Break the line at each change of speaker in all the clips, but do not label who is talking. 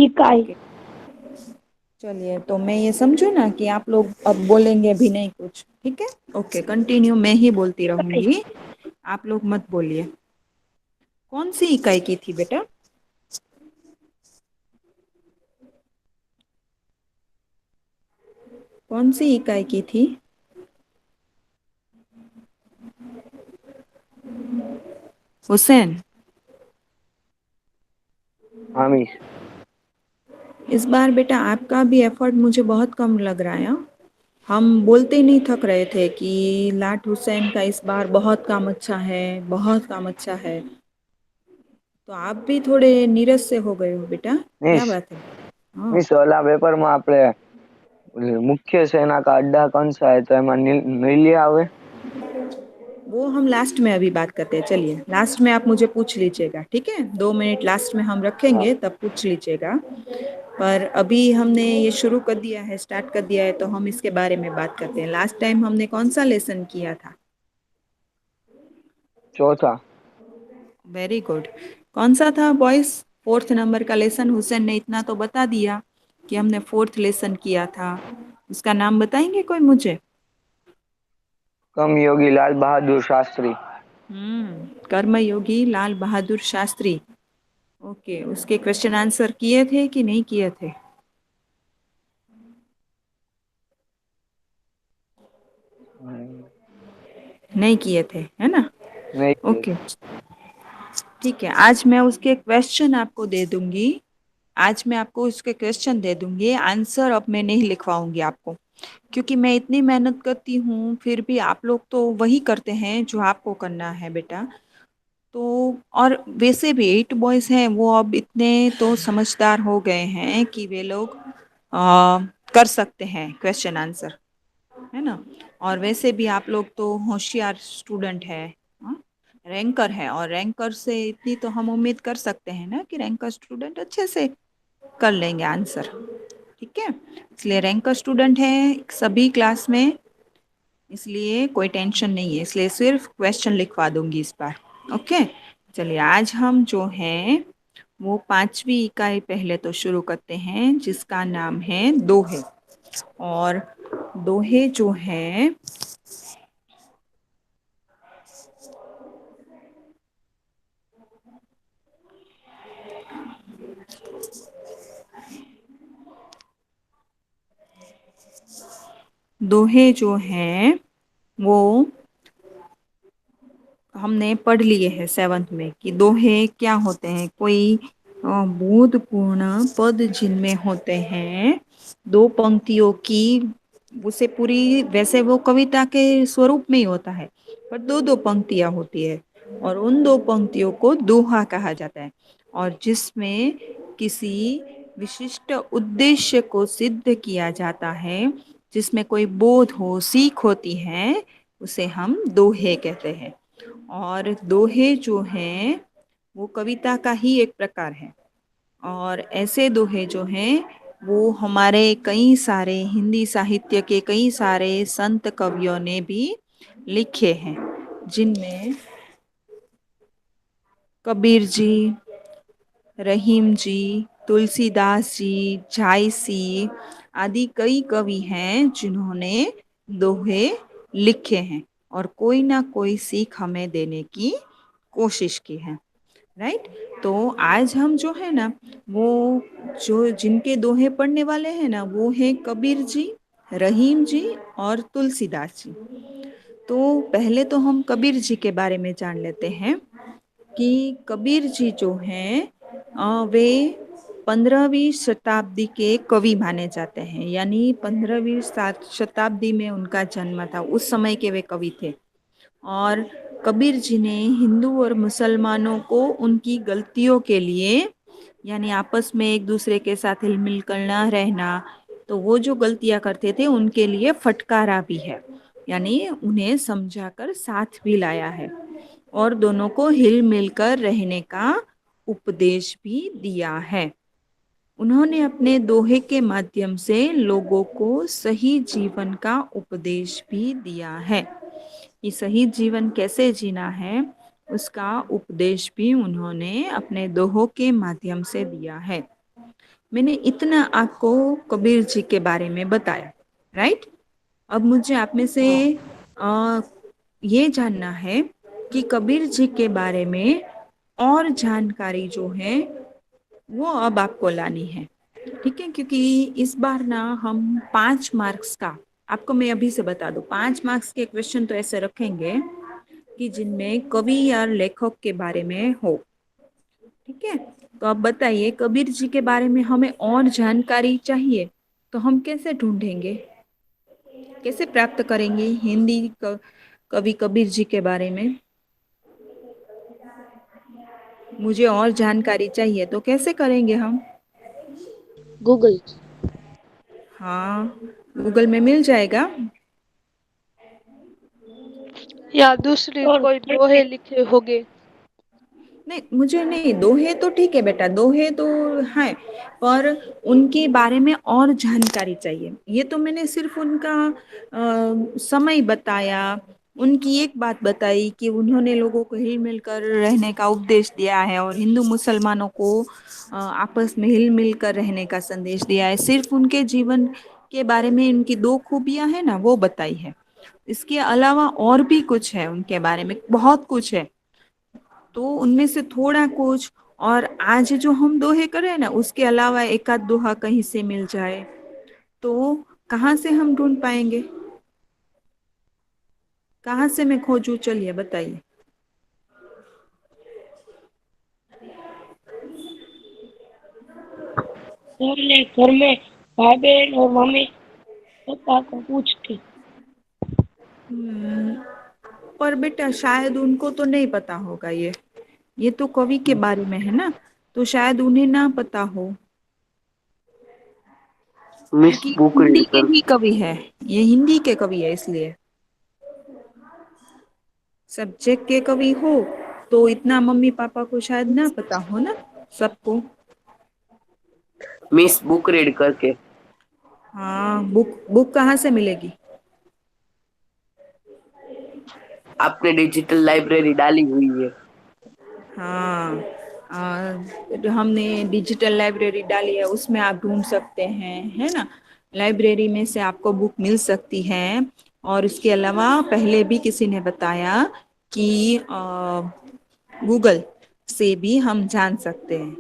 इकाई।
ओके, चलिए तो मैं ये समझू ना कि आप लोग अब बोलेंगे भी नहीं कुछ, ठीक है? ओके, कंटिन्यू, मैं ही बोलती रहूंगी, आप लोग मत बोलिए। कौन सी इकाई की थी बेटा? कौन सी इकाई की थी? हुसैन,
हाँ मिस।
इस बार बेटा आपका भी एफर्ट मुझे बहुत कम लग रहा है। हाँ? हम बोलते नहीं थक रहे थे कि लाट हुसैन का इस बार बहुत काम अच्छा है, बहुत काम अच्छा है। तो आप भी थोड़े नीरस से हो गए हो बेटा, क्या
मिस
बात है? हाँ,
मिस ओला पेपर में આપણે મુખ્ય સેના का अड्डा कौन सा है, तो એમાં नीलिया આવે।
वो हम लास्ट में अभी बात करते हैं। चलिए लास्ट में आप मुझे पूछ लीजिएगा, ठीक है? 2 मिनट लास्ट में हम
हाँ,
रखेंगे, तब पूछ लीजिएगा। पर अभी हमने ये शुरू कर दिया है, स्टार्ट कर दिया है, तो हम इसके बारे में बात करते हैं। लास्ट टाइम हमने कौन सा लेसन किया था?
चौथा।
Very good. कौन सा था बॉयज? 4th नंबर का लेसन। हुसैन ने इतना तो बता दिया कि हमने 4th लेसन किया था। उसका नाम बताएंगे कोई मुझे?
कर्मयोगी लाल बहादुर शास्त्री।
कर्मयोगी लाल बहादुर शास्त्री। ओके, उसके क्वेश्चन आंसर किए थे कि नहीं किए थे? नहीं किए थे, है ना?
नहीं किए
ओके,
थे।
ठीक है। आज मैं उसके क्वेश्चन आपको दे दूंगी। आज मैं आपको उसके क्वेश्चन दे दूंगी, आंसर अब मैं नहीं लिखवाऊंगी आपको, क्योंकि मैं इतनी मेहनत करती हूँ फिर भी आप लोग तो वही करते हैं जो आपको करना है बेटा। तो और वैसे भी 8 बॉयज हैं, वो अब इतने तो समझदार हो गए हैं कि वे लोग कर सकते हैं क्वेश्चन आंसर, है ना? और वैसे भी आप लोग तो होशियार स्टूडेंट है, हाँ? रैंकर है, और रैंकर से इतनी तो हम उम्मीद कर सकते हैं ना कि रैंकर स्टूडेंट अच्छे से कर लेंगे आंसर, ठीक है? इसलिए रैंकर स्टूडेंट है सभी क्लास में, इसलिए कोई टेंशन नहीं है, इसलिए सिर्फ क्वेश्चन लिखवा दूंगी इस बार। ओके, चलिए आज हम जो हैं वो 5वीं इकाई पहले तो शुरू करते हैं, जिसका नाम है दोहे। और दोहे जो है दोहे जो हैं वो हमने पढ़ लिए हैं 7th में कि दोहे क्या होते हैं। कोई बोधपूर्ण पद जिनमें होते हैं 2 पंक्तियों की, उसे पूरी, वैसे वो कविता के स्वरूप में ही होता है, पर 2 2 पंक्तियां होती है, और उन 2 पंक्तियों को दोहा कहा जाता है। और जिसमें किसी विशिष्ट उद्देश्य को सिद्ध किया जाता है, जिसमें कोई बोध हो, सीख होती है, उसे हम दोहे कहते हैं। और दोहे जो हैं वो कविता का ही एक प्रकार है, और ऐसे दोहे जो हैं वो हमारे कई सारे हिंदी साहित्य के कई सारे संत कवियों ने भी लिखे हैं, जिनमें कबीर जी, रहीम जी, तुलसीदास जी, झांसी आदि कई कवि हैं जिन्होंने दोहे लिखे हैं, और कोई ना कोई सीख हमें देने की कोशिश की है। राइट? तो आज हम जो है ना वो जो जिनके दोहे पढ़ने वाले हैं ना वो हैं कबीर जी, रहीम जी और तुलसीदास जी। तो पहले तो हम कबीर जी के बारे में जान लेते हैं कि कबीर जी जो हैं वे 15वीं शताब्दी के कवि माने जाते हैं, यानी 15वीं शताब्दी में उनका जन्म था, उस समय के वे कवि थे। और कबीर जी ने हिंदू और मुसलमानों को उनकी गलतियों के लिए, यानी आपस में एक दूसरे के साथ हिल मिल कर ना रहना, तो वो जो गलतियां करते थे उनके लिए फटकारा भी है, यानी उन्हें समझाकर साथ भी लाया है, और दोनों को हिल मिलकर रहने का उपदेश भी दिया है। उन्होंने अपने दोहे के माध्यम से लोगों को सही जीवन का उपदेश भी दिया है, कि सही जीवन कैसे जीना है उसका उपदेश भी उन्होंने अपने दोहों के माध्यम से दिया है। मैंने इतना आपको कबीर जी के बारे में बताया, राइट। अब मुझे आप में से
हाँ।
आ, ये जानना है कि कबीर जी के बारे में और जानकारी जो है वो अब आपको लानी है, ठीक है। क्योंकि इस बार ना हम 5 मार्क्स का, आपको मैं अभी से बता दूं, 5 मार्क्स के क्वेश्चन तो ऐसे रखेंगे कि जिनमें कवि या लेखक के बारे में हो, ठीक है। तो अब बताइए, कबीर जी के बारे में हमें और जानकारी चाहिए तो हम कैसे ढूंढेंगे, कैसे प्राप्त करेंगे हिंदी कवि कबीर जी के बारे में। मुझे और जानकारी चाहिए तो कैसे करेंगे हम।
गूगल
हाँ, गूगल में मिल जाएगा।
या दूसरी
और
कोई दोहे लिखे होंगे।
नहीं, मुझे नहीं, दोहे तो ठीक है बेटा, दोहे तो है, पर उनके बारे में और जानकारी चाहिए। ये तो मैंने सिर्फ उनका समय बताया, उनकी एक बात बताई कि उन्होंने लोगों को हिल मिलकर रहने का उपदेश दिया है और हिंदू मुसलमानों को आपस में हिल मिलकर रहने का संदेश दिया है। सिर्फ उनके जीवन के बारे में उनकी 2 खूबियां हैं ना, वो बताई है। इसके अलावा और भी कुछ है उनके बारे में, बहुत कुछ है। तो उनमें से थोड़ा कुछ, और आज जो हम दोहे कर रहे हैं ना, उसके अलावा एक आध दोहा कहीं से मिल जाए तो कहाँ से हम ढूंढ पाएंगे, कहाँ से मैं खोजूं, चलिए बताइए।
अपने घर में भाई बहन और मम्मी पापा को पूछ के।
हम्म, पर बेटा शायद उनको तो नहीं पता होगा ये तो कवि के बारे में है ना, तो शायद उन्हें ना पता हो।
मिस
क्योंकि
बुक
हिंदी
रीड
के
कर।
ही कवि है, ये हिंदी के कवि है, इसलिए सब्जेक्ट के कवि हो तो इतना मम्मी पापा को शायद ना पता हो ना, सबको।
मिस बुक रीड करके।
हाँ, बुक बुक कहाँ से मिलेगी।
आपने डिजिटल लाइब्रेरी डाली हुई है।
हाँ, हमने डिजिटल लाइब्रेरी डाली है, उसमें आप ढूंढ सकते हैं, है ना। लाइब्रेरी में से आपको बुक मिल सकती है। और इसके अलावा पहले भी किसी ने बताया कि गूगल से भी हम जान सकते हैं,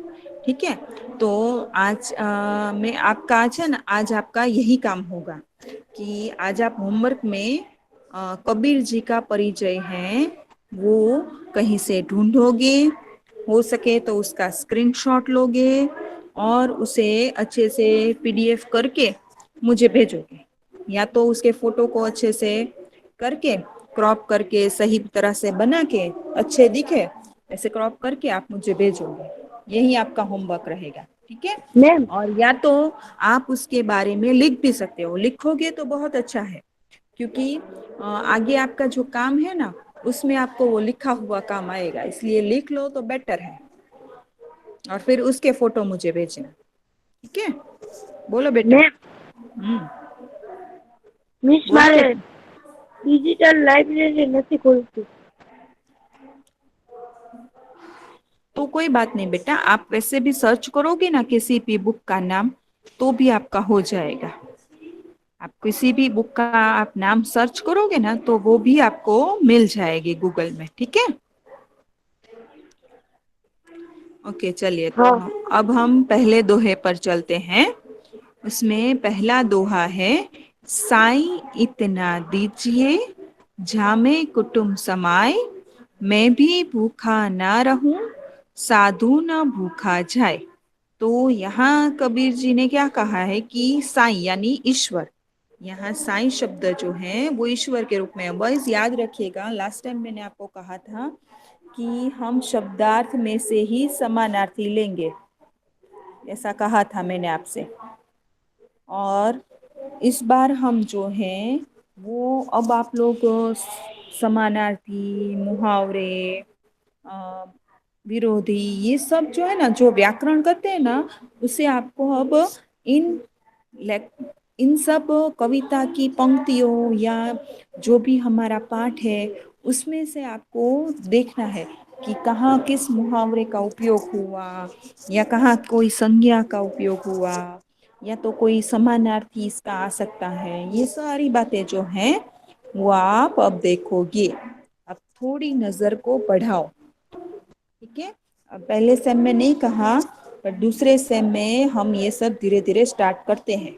ठीक है। तो आज मैं आपका, आज है ना, आज आपका यही काम होगा कि आज आप होमवर्क में कबीर जी का परिचय है वो कहीं से ढूंढोगे, हो सके तो उसका स्क्रीनशॉट लोगे और उसे अच्छे से पीडीएफ करके मुझे भेजोगे, या तो उसके फोटो को अच्छे से करके क्रॉप करके सही तरह से बना के अच्छे दिखे ऐसे क्रॉप करके आप मुझे भेजोगे। यही आपका होमवर्क रहेगा, ठीक है।
मैम
और या तो आप उसके बारे में लिख भी सकते हो, लिखोगे तो बहुत अच्छा है, क्योंकि आगे आपका जो काम है ना, उसमें आपको वो लिखा हुआ काम आएगा, इसलिए लिख लो तो बेटर है। और फिर उसके फोटो मुझे भेजना, ठीक है। बोलो बेटा।
मैम
हम्म,
मिस
बोलो
मारे
बेटा।
डिजिटल लाइब्रेरी नहीं खुलती।
तो कोई बात नहीं बेटा, आप वैसे भी सर्च करोगे ना किसी भी बुक का नाम, तो भी आपका हो जाएगा। आप किसी भी बुक का आप नाम सर्च करोगे ना तो वो भी आपको मिल जाएगी गूगल में, ठीक है। ओके, चलिए, तो
हाँ
अब हम पहले दोहे पर चलते हैं। उसमें पहला दोहा है, साईं इतना दीजिए जामे कुटुम समाए, मैं भी भूखा ना रहूं साधु ना भूखा जाए। तो यहाँ कबीर जी ने क्या कहा है कि साईं यानी ईश्वर, यहाँ साईं शब्द जो है वो ईश्वर के रूप में है। बस याद रखिएगा, लास्ट टाइम मैंने आपको कहा था कि हम शब्दार्थ में से ही समानार्थी लेंगे, ऐसा कहा था मैंने आपसे। और इस बार हम जो हैं वो अब आप लोग समानार्थी, मुहावरे, अ, विरोधी, ये सब जो है ना, जो व्याकरण करते हैं ना, उसे आपको अब इन इन सब कविता की पंक्तियों या जो भी हमारा पाठ है उसमें से आपको देखना है कि कहाँ किस मुहावरे का उपयोग हुआ, या कहाँ कोई संज्ञा का उपयोग हुआ, या तो कोई समानार्थी इसका आ सकता है। ये सारी बातें जो हैं वो आप अब देखोगे। अब थोड़ी नजर को बढ़ाओ, ठीक है। अब पहले सेम में नहीं कहा, पर दूसरे सेम में हम ये सब धीरे धीरे स्टार्ट करते हैं।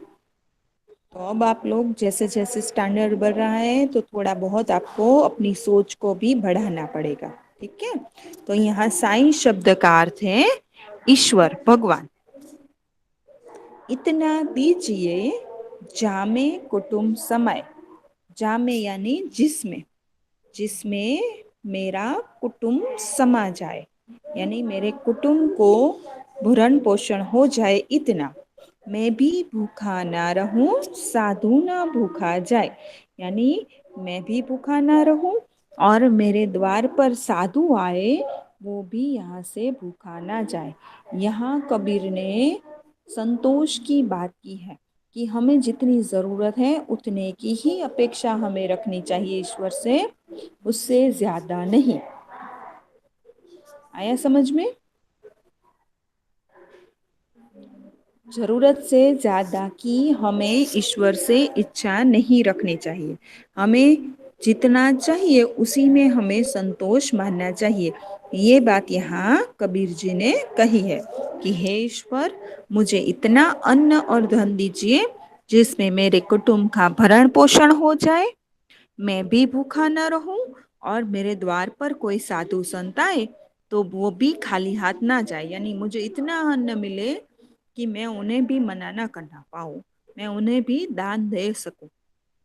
तो अब आप लोग जैसे जैसे स्टैंडर्ड बढ़ रहा है तो थोड़ा बहुत आपको अपनी सोच को भी बढ़ाना पड़ेगा, ठीक है। तो यहाँ साईं शब्द का अर्थ है ईश्वर, भगवान। इतना दीजिए जामे कुटुंब समय, जामे यानी जिसमें, जिसमें मेरा कुटुंब समा जाए, यानी मेरे कुटुंब को भरण पोषण हो जाए इतना। मैं भी भूखा ना रहूं, साधु ना भूखा जाए, यानी मैं भी भूखा ना रहूं और मेरे द्वार पर साधु आए वो भी यहाँ से भूखा ना जाए। यहाँ कबीर ने संतोष की बात की है कि हमें जितनी ज़रूरत है उतने की ही अपेक्षा हमें रखनी चाहिए ईश्वर से, उससे ज़्यादा नहीं। आया समझ में? ज़रूरत से ज़्यादा की हमें ईश्वर से इच्छा नहीं रखनी चाहिए। हमें जितना चाहिए उसी में हमें संतोष मानना चाहिए। ये बात यहाँ कबीर जी ने कही है कि हे ईश्वर, मुझे इतना अन्न और धन दीजिए जिसमें मेरे कुटुंब का भरण पोषण हो जाए, मैं भी भूखा न रहूं और मेरे द्वार पर कोई साधु संत आए तो वो भी खाली हाथ ना जाए, यानी मुझे इतना अन्न मिले कि मैं उन्हें भी मना ना करना पाऊँ, मैं उन्हें भी दान दे सकूं,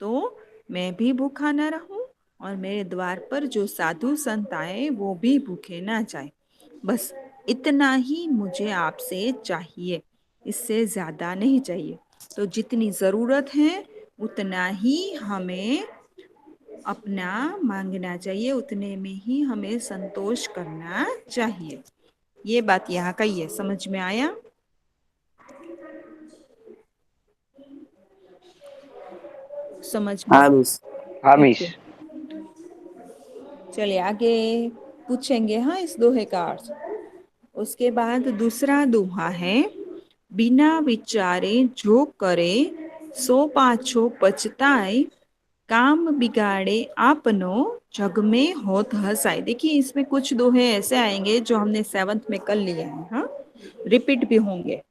तो मैं भी भूखा ना रहूं और मेरे द्वार पर जो साधु संत आए वो भी भूखे ना जाए। बस इतना ही मुझे आपसे चाहिए, इससे ज़्यादा नहीं चाहिए। तो जितनी ज़रूरत है उतना ही हमें अपना मांगना चाहिए, उतने में ही हमें संतोष करना चाहिए। ये बात यहाँ कही है, समझ में आया? समझ में?
हाँ मिस।
हाँ मिस।
ओके, चलिए आगे पूछेंगे। हाँ, इस दोहे का अर्थ। उसके बाद दूसरा दोहा है, बिना विचारे जो करे सो पाछो पछताए, काम बिगाड़े आपनो जग में होत हसाए। देखिए इसमें कुछ दोहे ऐसे आएंगे जो हमने 7th में कर लिए हैं, हाँ, रिपीट भी होंगे।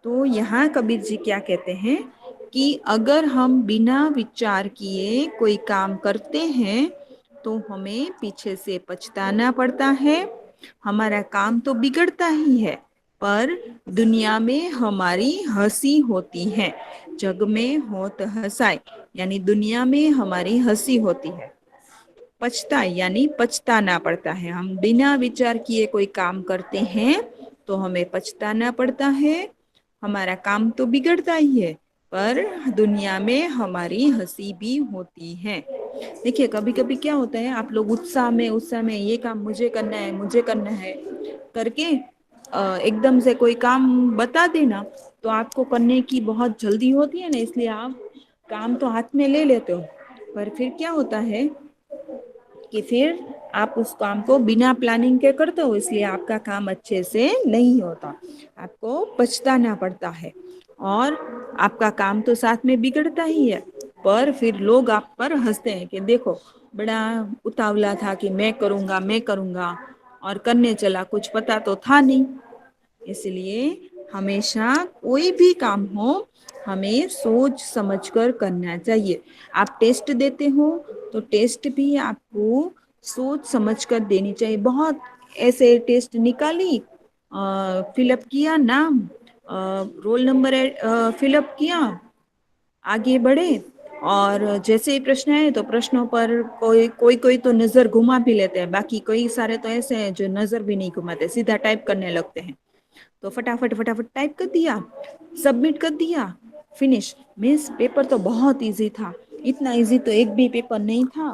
तो यहाँ कबीर जी क्या कहते हैं कि अगर हम बिना विचार किए कोई काम करते हैं तो हमें पीछे से पछताना पड़ता है, हमारा काम तो बिगड़ता ही है पर दुनिया में हमारी हंसी होती है। जग में होत हंसाए यानी दुनिया में हमारी हंसी होती है। पछताए यानी पछताना पड़ता है। हम बिना विचार किए कोई काम करते हैं तो हमें पछताना पड़ता है, हमारा काम तो बिगड़ता ही है पर दुनिया में हमारी हंसी भी होती है। देखिए कभी कभी क्या होता है, आप लोग उत्साह में ये काम मुझे करना है, मुझे करना है करके एकदम से कोई काम बता देना तो आपको करने की बहुत जल्दी होती है ना, इसलिए आप काम तो हाथ में ले लेते हो, पर फिर क्या होता है कि फिर आप उस काम को बिना प्लानिंग के करते हो, इसलिए आपका काम अच्छे से नहीं होता, आपको पछताना पड़ता है और आपका काम तो साथ में बिगड़ता ही है। पर फिर लोग आप पर हंसते हैं कि देखो बड़ा उतावला था कि मैं करूँगा और करने चला, कुछ पता तो था नहीं। इसलिए हमेशा कोई भी काम हो हमें सोच समझकर करना चाहिए। आप टेस्ट देते हो तो टेस्ट भी आपको सोच समझकर देनी चाहिए। बहुत ऐसे टेस्ट निकाली, फिलअप किया नाम, रोल नंबर फिलअप किया, आगे बढ़े और जैसे ही प्रश्न आए तो प्रश्नों पर कोई कोई कोई तो नजर घुमा भी लेते हैं, बाकी कई सारे तो ऐसे हैं जो नजर भी नहीं घुमाते, सीधा टाइप करने लगते हैं। तो फटाफट फटाफट टाइप कर दिया, सबमिट कर दिया, फिनिश। मिस पेपर तो बहुत इजी था, इतना इजी तो एक भी पेपर नहीं था।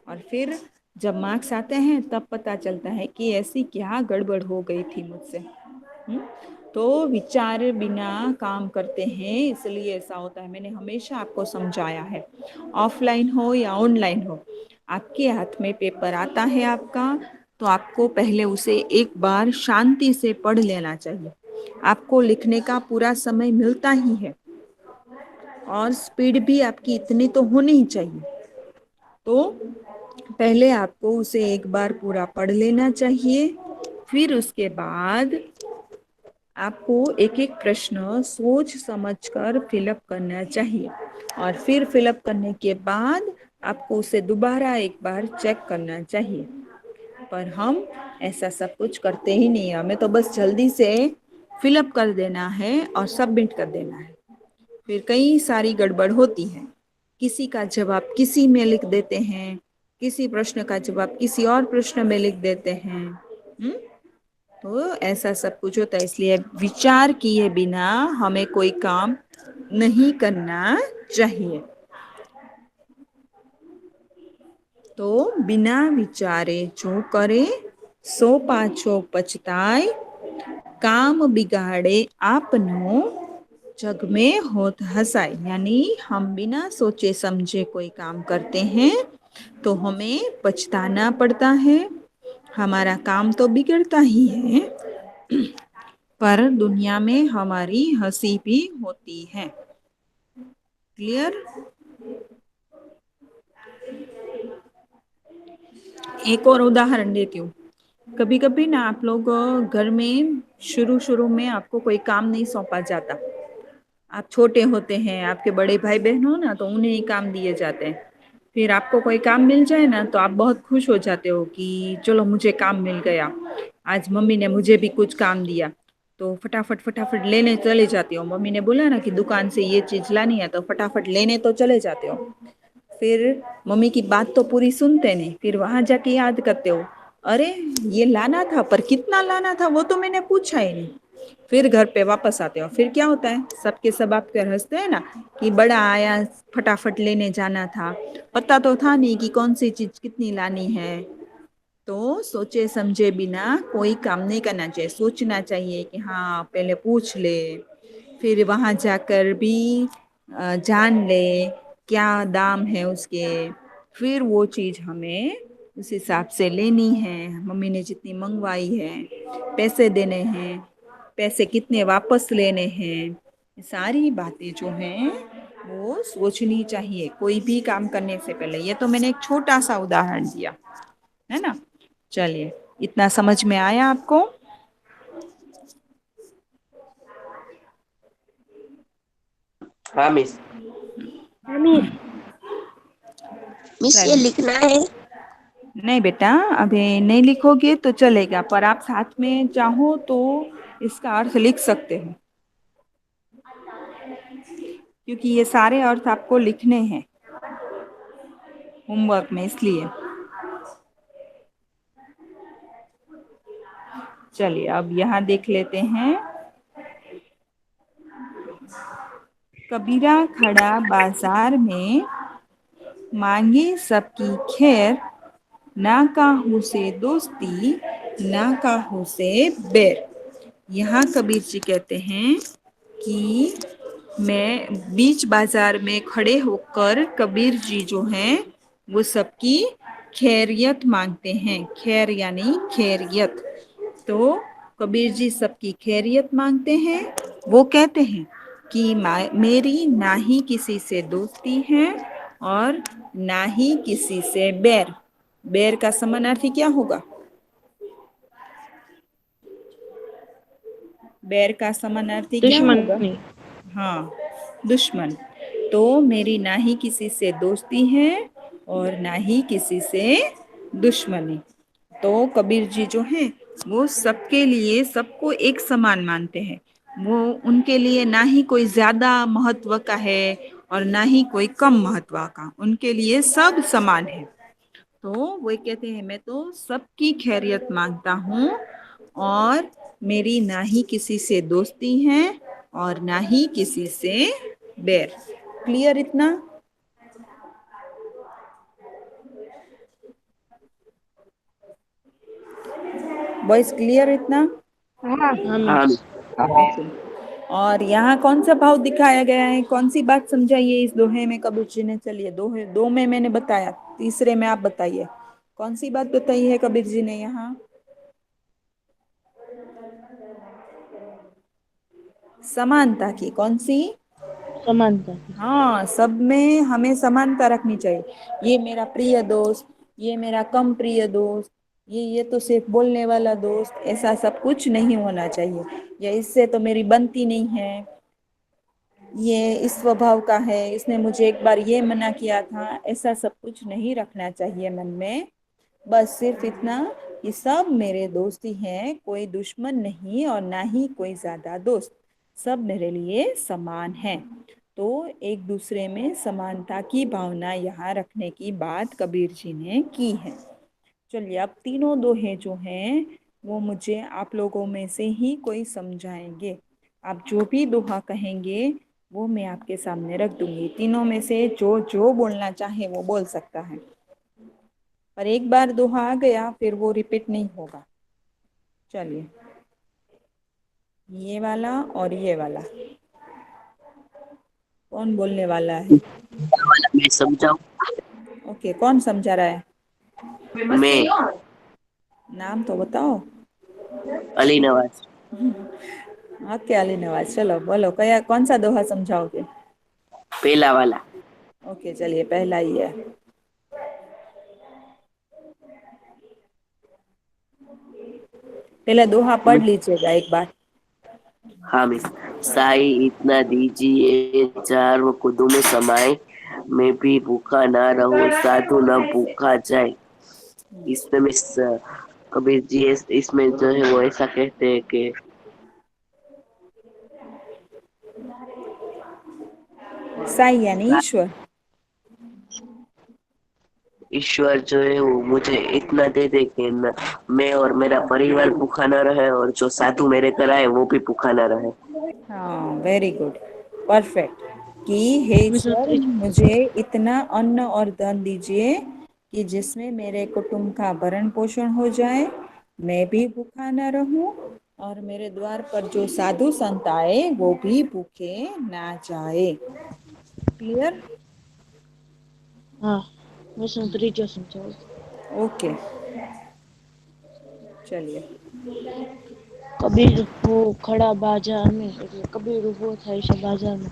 और फिर जब मार्क्स आते हैं तब पता चलता है कि ऐसी क्या गड़बड़ हो गई थी मुझसे। तो विचार बिना काम करते हैं इसलिए ऐसा होता है। मैंने हमेशा आपको समझाया है, ऑफलाइन हो या ऑनलाइन हो, आपके हाथ में पेपर आता है आपका तो आपको पहले उसे एक बार शांति से पढ़ लेना चाहिए। आपको लिखने का पूरा समय मिलता ही है और स्पीड भी आपकी इतनी तो होनी ही चाहिए। तो पहले आपको उसे एक बार पूरा पढ़ लेना चाहिए, फिर उसके बाद आपको एक एक प्रश्न सोच समझकर फिलअप करना चाहिए और फिर फिलअप करने के बाद आपको उसे दोबारा एक बार चेक करना चाहिए। पर हम ऐसा सब कुछ करते ही नहीं, हमें तो बस जल्दी से फिलअप कर देना है और सबमिट कर देना है। फिर कई सारी गड़बड़ होती है, किसी का जवाब किसी में लिख देते हैं, किसी प्रश्न का जवाब किसी और प्रश्न में लिख देते हैं। तो ऐसा सब कुछ होता है, इसलिए विचार किए बिना हमें कोई काम नहीं करना चाहिए। तो बिना विचारे जो करे सो पाछो पछताय, काम बिगाड़े आपनो जग में होत हंसाय। यानी हम बिना सोचे समझे कोई काम करते हैं तो हमें पछताना पड़ता है, हमारा काम तो बिगड़ता ही है, पर दुनिया में हमारी हंसी भी होती है। क्लियर? एक और उदाहरण देती हूँ। कभी कभी ना आप लोग घर में शुरू शुरू में आपको कोई काम नहीं सौंपा जाता, आप छोटे होते हैं, आपके बड़े भाई बहन हो ना तो उन्हें ही काम दिए जाते हैं। फिर आपको कोई काम मिल जाए ना तो आप बहुत खुश हो जाते हो कि चलो मुझे काम मिल गया, आज मम्मी ने मुझे भी कुछ काम दिया, तो फटाफट फटाफट लेने चले जाते हो। मम्मी ने बोला ना कि दुकान से ये चीज़ लानी है तो फटाफट लेने तो चले जाते हो। फिर मम्मी की बात तो पूरी सुनते नहीं, फिर वहां जाके याद करते हो, अरे ये लाना था पर कितना लाना था वो तो मैंने पूछा ही नहीं। फिर घर पे वापस आते हो, फिर क्या होता है, सबके सब आप कर हंसते हैं ना कि बड़ा आया फटाफट लेने जाना था, पता तो था नहीं कि कौन सी चीज कितनी लानी है। तो सोचे समझे बिना कोई काम नहीं करना चाहिए, सोचना चाहिए कि हाँ पहले पूछ ले, फिर वहां जाकर भी जान ले क्या दाम है उसके, फिर वो चीज हमें उस हिसाब से लेनी है, मम्मी ने जितनी मंगवाई है, पैसे देने हैं, पैसे कितने वापस लेने हैं, सारी बातें जो हैं वो सोचनी चाहिए कोई भी काम करने से पहले। ये तो मैंने एक छोटा सा उदाहरण दिया है ना। चलिए, इतना समझ में आया आपको?
हाँ मिस।
मिस
मिस ये
चलिए,
लिखना है?
नहीं बेटा अभी नहीं लिखोगे तो चलेगा, पर आप साथ में चाहो तो इसका अर्थ लिख सकते हो, क्योंकि ये सारे अर्थ आपको लिखने हैं होमवर्क में, इसलिए। चलिए अब यहाँ देख लेते हैं। कबीरा खड़ा बाजार में, मांगे सबकी खैर, ना काहू से दोस्ती, ना काहू से बैर। यहाँ कबीर जी कहते हैं कि मैं बीच बाजार में खड़े होकर कबीर जी जो हैं वो सबकी खैरियत मांगते हैं। खैर यानी खैरियत। तो कबीर जी सबकी खैरियत मांगते हैं। वो कहते हैं कि मेरी ना ही किसी से दोस्ती है और ना ही किसी से बैर। बैर का समानार्थी क्या होगा? बैर का समानार्थी क्या होगा?
दुश्मनी।
हाँ, दुश्मन। तो मेरी ना ही किसी से दोस्ती है और ना ही किसी से दुश्मनी। तो कबीर जी जो हैं वो सबके लिए सबको एक समान मानते हैं। वो उनके लिए ना ही कोई ज्यादा महत्व का है और ना ही कोई कम महत्व का, उनके लिए सब समान है। तो वो कहते हैं मैं तो सबकी खैरियत मांगता हूँ और मेरी ना ही किसी से दोस्ती है और ना ही किसी से बैर। क्लियर इतना? वॉइस क्लियर इतना?
हाँ
हाँ
हाँ
मिस।
और यहाँ कौन सा भाव दिखाया गया है, कौन सी बात समझाइए इस दोहे में कबीर जी ने? चलिए, दोहे दो में मैंने बताया, तीसरे में आप बताइए कौन सी बात बताई है कबीर जी ने यहाँ? समानता की। कौन सी?
समानता की।
हाँ, सब में हमें समानता रखनी चाहिए। ये मेरा प्रिय दोस्त, ये मेरा कम प्रिय दोस्त, ये तो सिर्फ बोलने वाला दोस्त, ऐसा सब कुछ नहीं होना चाहिए। या इससे तो मेरी बनती नहीं है, ये इस स्वभाव का है, इसने मुझे एक बार ये मना किया था, ऐसा सब कुछ नहीं रखना चाहिए मन में। बस सिर्फ इतना कि सब मेरे दोस्त ही हैं, कोई दुश्मन नहीं और ना ही कोई ज्यादा दोस्त, सब मेरे लिए समान हैं। तो एक दूसरे में समानता की भावना यहाँ रखने की बात कबीर जी ने की है। चलिए, अब तीनों दोहे जो हैं वो मुझे आप लोगों में से ही कोई समझाएंगे। आप जो भी दोहा कहेंगे वो मैं आपके सामने रख दूंगी। तीनों में से जो जो बोलना चाहे वो बोल सकता है, पर एक बार दोहा आ गया फिर वो रिपीट नहीं होगा। चलिए, ये वाला और ये वाला कौन बोलने वाला है?
मैं समझाऊं?
ओके, कौन समझा रहा है?
मैं।
नाम तो बताओ।
अली नवाज।
ओके, अली नवाज, चलो बोलो, कया कौन सा दोहा समझाओगे?
पहला वाला।
ओके, चलिए, पहला ही है। पहले दोहा पढ़ लीजिएगा एक बार।
हाँ मिस। साई इतना दीजिए चार कुदू में समाए, मैं भी भूखा ना रहूं साधु न भूखा जाए। इसमें मिस कबीर जी इसमें जो है वो ऐसा कहते हैं कि
साई यानी ईश्वर।
ईश्वर जो है वो मुझे इतना दे दे कि मैं और मेरा परिवार भूखा न रहे और जो साधु मेरे कराए वो भी भूखा न रहे।
हाँ, वेरी गुड, परफेक्ट। कि हे
मिशन
ईश्वर,
त्रिजु।
मुझे इतना अन्न और धन दीजिए कि जिसमें मेरे कुटुंब का भरण पोषण हो जाए, मैं भी भूखा न रहूं और मेरे द्वार पर जो साधु संत आए वो भी भूखे ना जाए। क्लियर?
हाँ, मिशन त्रिजु समझाओ।
ओके, चलिए।
कबीर वो खड़ा बाजार में, એટલે કબીર ઊભો થાય છે બાજારમાં,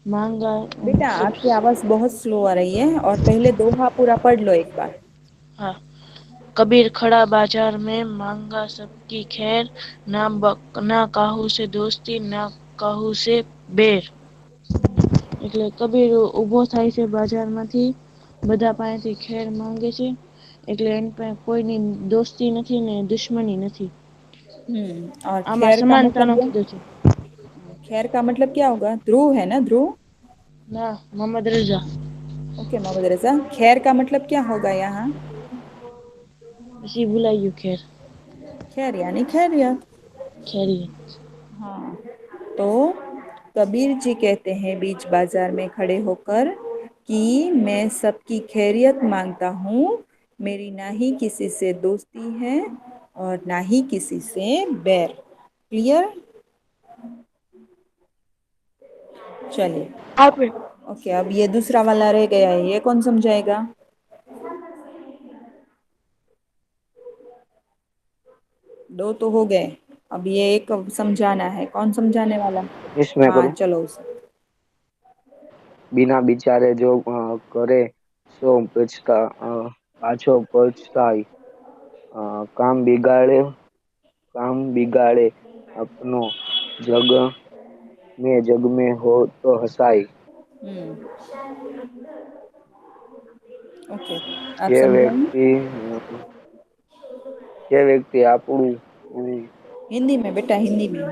માંગા
बेटा,
सब।
आपकी आवाज बहुत स्लो आ रही है, और पहले दोहा पूरा पढ़ लो एक बार।
हाँ, कबीर खड़ा बाजार में, मांगा सबकी खैर, ना काहू से दोस्ती ना काहू से બેર। એટલે કબીર ઊભો થાય છે બજારમાંથી, બધા પાસેથી ખેર માંગે છે, એટલે એની પાસે કોઈની દોસ્તી નથી ને દુશ્મની નથી।
और
આમાં
खैर का मतलब
સમાનતાનો
क्या?
કીધો છે।
खैर का मतलब क्या होगा? ध्रुव है ना, ध्रुव?
ના, મોહમ્મદ રજા।
ओके, मोहम्मद रजा। खैर का मतलब क्या होगा यहाँ?
પછી ભૂલાઈ ગયું ખેર।
खैर यानी खैरियत।
खैरियत।
हाँ, तो कबीर जी कहते हैं बीच बाजार में खड़े होकर कि मैं सबकी खैरियत मांगता हूँ, मेरी ना ही किसी से दोस्ती है और ना ही किसी से बैर। क्लियर? चलिए,
આપે।
ओके, अब ये दूसरा वाला रह गया है, ये कौन समझाएगा? दो तो हो गए, अब ये एक समझाना है। कौन समझाने वाला?
इसमें
हाँ,
करूँ?
चलो उसे।
बिना विचारे जो करे सो पाछो पछताई। काम बिगाड़े काम बिगाड़े अपनो, जग जग में हो तो हसाई।
हम्म, ओके, आप
જે
समझाएंगे?
વ્યક્તિ જે વ્યક્તિ આપણું
हिंदी में बेटा, हिंदी में।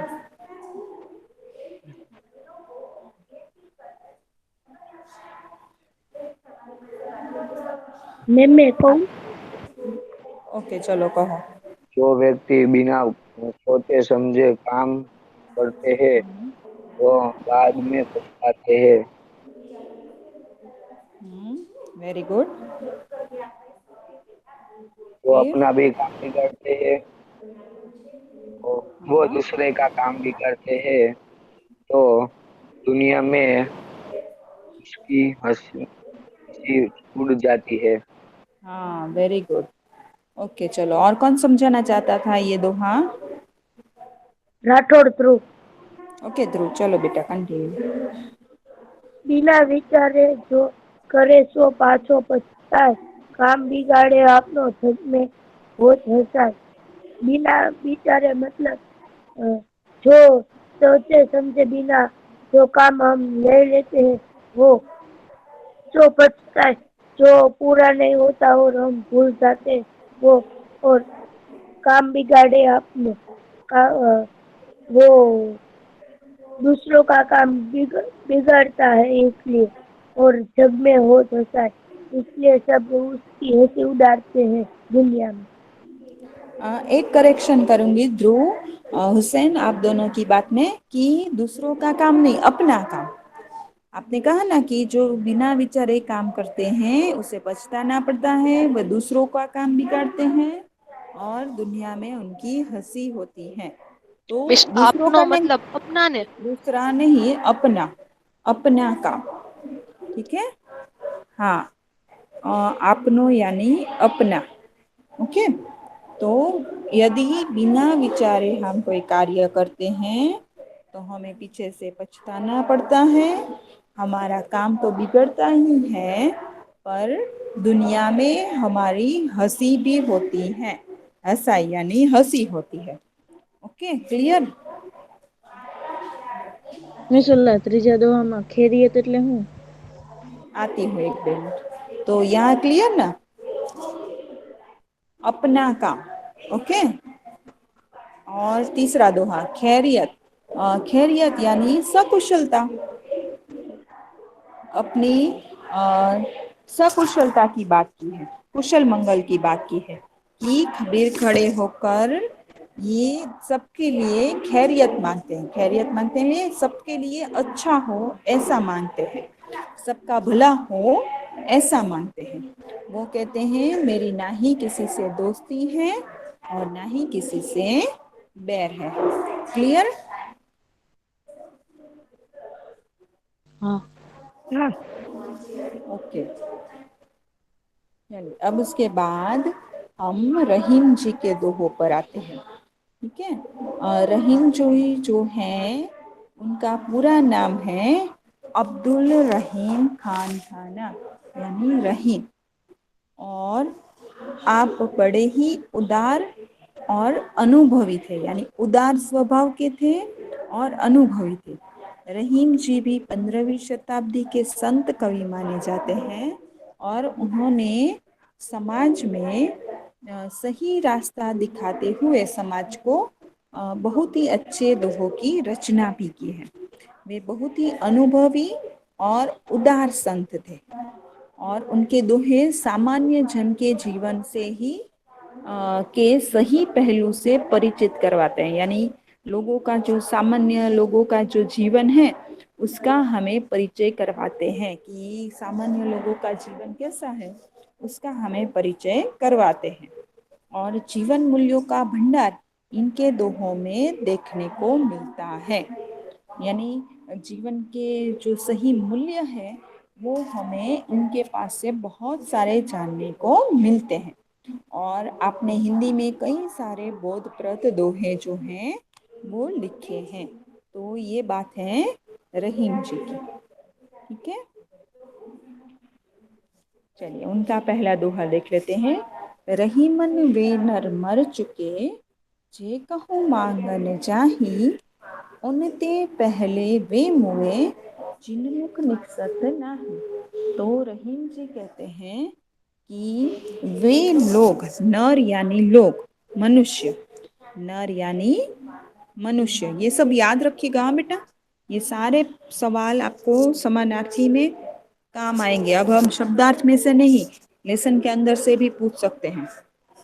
मैं कहूँ?
ओके, चलो कहो।
जो व्यक्ति बिना सोचे समझे काम करते हैं वो बाद में पछताते हैं।
Very good.
वो
फिर?
अपना भी काम बिगाड़ते हैं, वो
हाँ,
दूसरे का काम बिगाड़ते हैं, तो दुनिया में उसकी हंसी हंसी उड़ जाती है।
हाँ, वेरी गुड। ओके चलो, और कौन समझाना चाहता था ये दोहा?
राठौड़ ध्रुव।
ओके ध्रुव, चलो बेटा कंटिन्यू।
बिना विचारे जो करे सो पाछो पछताय, काम बिगाड़े आपनो जग में होत हसाय। बिना विचारे मतलब जो सोचे समझे बिना जो काम हम ले लेते हैं वो जो पछता है, जो पूरा नहीं होता और हम भूल जाते हैं वो, और काम बिगाड़े आपने वो दूसरों का काम बिगड़ता है इसलिए, और जग में हो जाता है इसलिए सब उसकी हंसी उड़ाते हैं दुनिया में।
एक करेक्शन करूंगी ध्रुव, हुसैन, आप दोनों की बात में, कि दूसरों का काम नहीं, अपना काम। आपने कहा ना कि जो बिना विचारे काम करते हैं उसे पछताना पड़ता है, वह दूसरों का काम बिगाड़ते हैं और दुनिया में उनकी हंसी होती है। तो
मिस
दूसरों का
आपनो
नहीं,
मतलब अपना ने।
दूसरा नहीं, अपना, अपना काम। ठीक है, हाँ, आपनो यानी अपना। ओके, तो यदि बिना विचारे हम कोई कार्य करते हैं तो हमें पीछे से पछताना पड़ता है, हमारा काम तो बिगड़ता ही है, पर दुनिया में हमारी हंसी भी होती है। हंसाई यानी हंसी होती है। Okay, clear?
मिसल्ला त्रीजा दोहाમાં ખેરિયત એટલે હું?
आती हूँ एक मिनट। तो यहाँ क्लियर ना, अपना काम। ओके, और तीसरा दोहा खैरियत, खैरियत यानी सकुशलता, अपनी सकुशलता की बात की है, कुशल मंगल की बात की है, कि खड़े खड़े होकर ये सबके लिए खैरियत मांगते हैं। खैरियत मांगते हैं, सबके लिए अच्छा हो ऐसा मांगते हैं, सबका भला हो ऐसा मांगते हैं। वो कहते हैं मेरी ना ही किसी से दोस्ती है और ना ही किसी से बैर है। क्लियर?
हाँ।
हाँ।
ओके, चलिए अब उसके बाद हम रहीम जी के दोहों पर आते हैं। ठीक है, रहीम जोई जो हैं उनका पूरा नाम है अब्दुल रहीम खान थाना, यानी रहीम। और आप बड़े ही उदार और अनुभवी थे, यानी उदार स्वभाव के थे और अनुभवी थे। रहीम जी भी 15वीं शताब्दी के संत कवि माने जाते हैं और उन्होंने समाज में सही रास्ता दिखाते हुए समाज को बहुत ही अच्छे दोहों की रचना भी की है। वे बहुत ही अनुभवी और उदार संत थे और उनके दोहे सामान्य जन के जीवन से ही के सही पहलू से परिचित करवाते हैं, यानी लोगों का जो सामान्य लोगों का जो जीवन है उसका हमें परिचय करवाते हैं, कि सामान्य लोगों का जीवन कैसा है उसका हमें परिचय करवाते हैं। और जीवन मूल्यों का भंडार इनके दोहों में देखने को मिलता है, यानी जीवन के जो सही मूल्य है वो हमें इनके पास से बहुत सारे जानने को मिलते हैं। और आपने हिंदी में कई सारे बोधप्रद दोहे जो हैं वो लिखे हैं। तो ये बात है रहीम जी की। ठीक है, चलिए उनका पहला दोहा देख लेते हैं। रहीमन वे नर मर चुके, जे कहूँ मांगन जाही, उनते पहले वे मुए, जिनमुख निकसत नाही। तो रहीम जी कहते हैं कि वे लोग, नर यानी लोग, मनुष्य, नर यानी मनुष्य, ये सब याद रखिएगा बेटा, ये सारे सवाल आपको समानार्थी में काम आएंगे। अब हम शब्दार्थ में से नहीं, लेसन के अंदर से भी पूछ सकते हैं।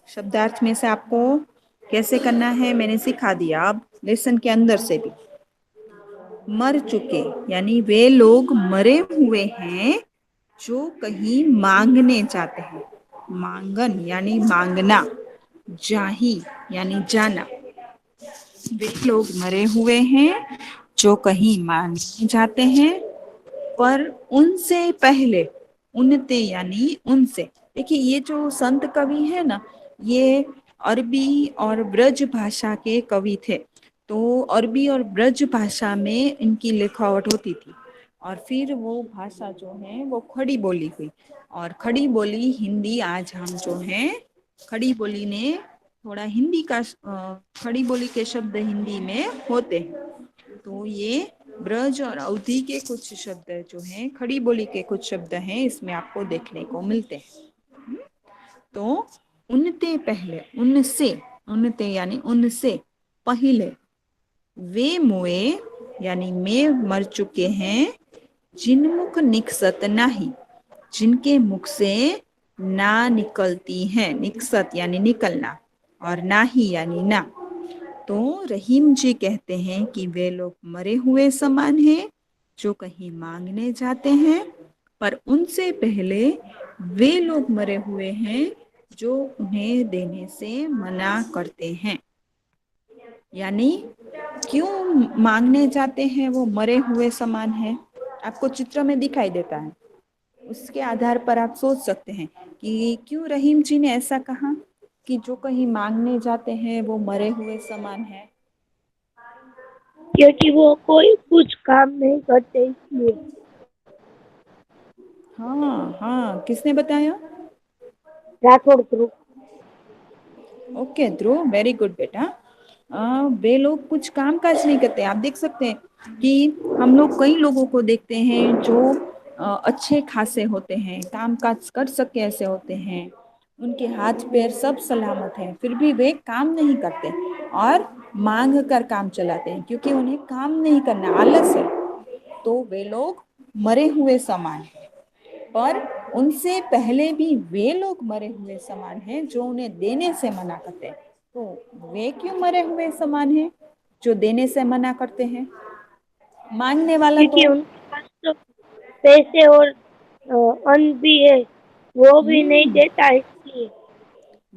शब्दार्थ में से आपको कैसे करना है मैंने सिखा दिया, अब लेसन के अंदर से भी। मर चुके यानी वे लोग मरे हुए हैं जो कहीं मांगने जाते हैं, मांगन यानी मांगना, जाही यानी जाना। वे लोग मरे हुए हैं जो कहीं मांगने जाते हैं, पर उनसे पहले, उनते यानी उनसे। देखिए ये जो संत कवि है ना, ये अरबी और ब्रज भाषा के कवि थे। तो अरबी और ब्रज भाषा में इनकी लिखावट होती थी और फिर वो भाषा जो है वो खड़ी बोली हुई। और खड़ी बोली हिंदी आज हम जो हैं खड़ी बोली ने थोड़ा हिंदी का खड़ी बोली के शब्द हिंदी में होते हैं। तो ये ब्रज और अवधी के कुछ शब्द जो हैं खड़ी बोली के कुछ शब्द हैं इसमें आपको देखने को मिलते हैं। तो उनते पहले उनते यानी उनसे पहले वे मुए यानी मैं मर चुके हैं जिनमुख निकसत नाही जिनके मुख से ना निकलती है निकसत यानी निकलना और नाही यानी ना। तो रहीम जी कहते हैं कि वे लोग मरे हुए समान हैं जो कहीं मांगने जाते हैं पर उनसे पहले वे लोग मरे हुए हैं जो उन्हें देने से मना करते हैं। यानी क्यों मांगने जाते हैं वो मरे हुए समान है आपको चित्र में दिखाई देता है। उसके आधार पर आप सोच सकते हैं कि क्यों रहीम जी ने ऐसा कहा कि जो कहीं मांगने जाते हैं वो मरे हुए समान है।
क्योंकि वो कोई कुछ काम नहीं करते इसलिए।
हाँ हाँ किसने बताया?
राठौड़ ग्रुप।
ओके ध्रुव वेरी गुड बेटा। वे लोग कुछ काम काज नहीं करते। आप देख सकते हैं कि हम लोग कई लोगों को देखते हैं जो अच्छे खासे होते हैं काम काज कर सके ऐसे होते हैं उनके हाथ पैर सब सलामत हैं फिर भी वे काम नहीं करते और मांग कर काम चलाते हैं क्योंकि उन्हें काम नहीं करना आलस है। तो वे लोग मरे हुए समान हैं पर उनसे पहले भी वे लोग मरे हुए समान हैं जो उन्हें देने से मना करते हैं। तो वे क्यों मरे हुए समान हैं जो देने से मना करते हैं? मांगने वाला
क्योंकि
तो
उनके पास तो पैसे और अन्न भी है, वो भी नहीं देता इसलिए।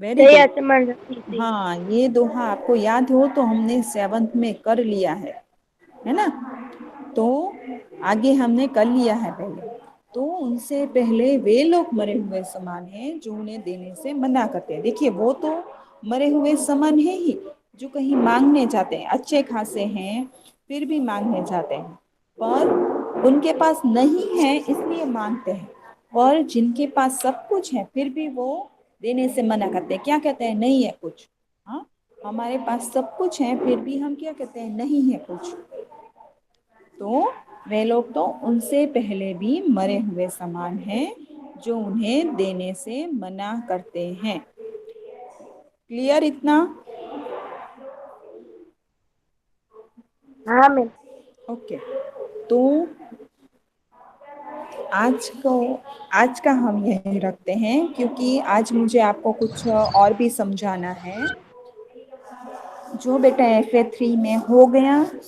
वेरी
दया
गुड।
समान रखनी चाहिए।
हाँ ये दोहा आपको याद हो तो हमने 7th में कर लिया है ना। तो आगे हमने कर लिया है पहले। तो उनसे पहले वे लोग मरे हुए समान हैं जो उन्हें देने से मना करते हैं। देखिए वो तो मरे हुए समान है ही जो कहीं मांगने जाते हैं अच्छे खासे हैं फिर भी मांगने जाते हैं पर उनके पास नहीं है इसलिए मांगते हैं। और जिनके पास सब कुछ है फिर भी वो देने से मना करते हैं। क्या कहते हैं? नहीं है कुछ। हाँ हमारे पास सब कुछ है फिर भी हम क्या कहते हैं? नहीं है कुछ। तो वे लोग तो उनसे पहले भी मरे हुए समान हैं जो उन्हें देने से मना करते हैं। क्लियर इतना?
हाँ मैम।
ओके। तो आज का हम यही रखते हैं क्योंकि आज मुझे आपको कुछ और भी समझाना है। जो बेटा FA3 में हो गया सो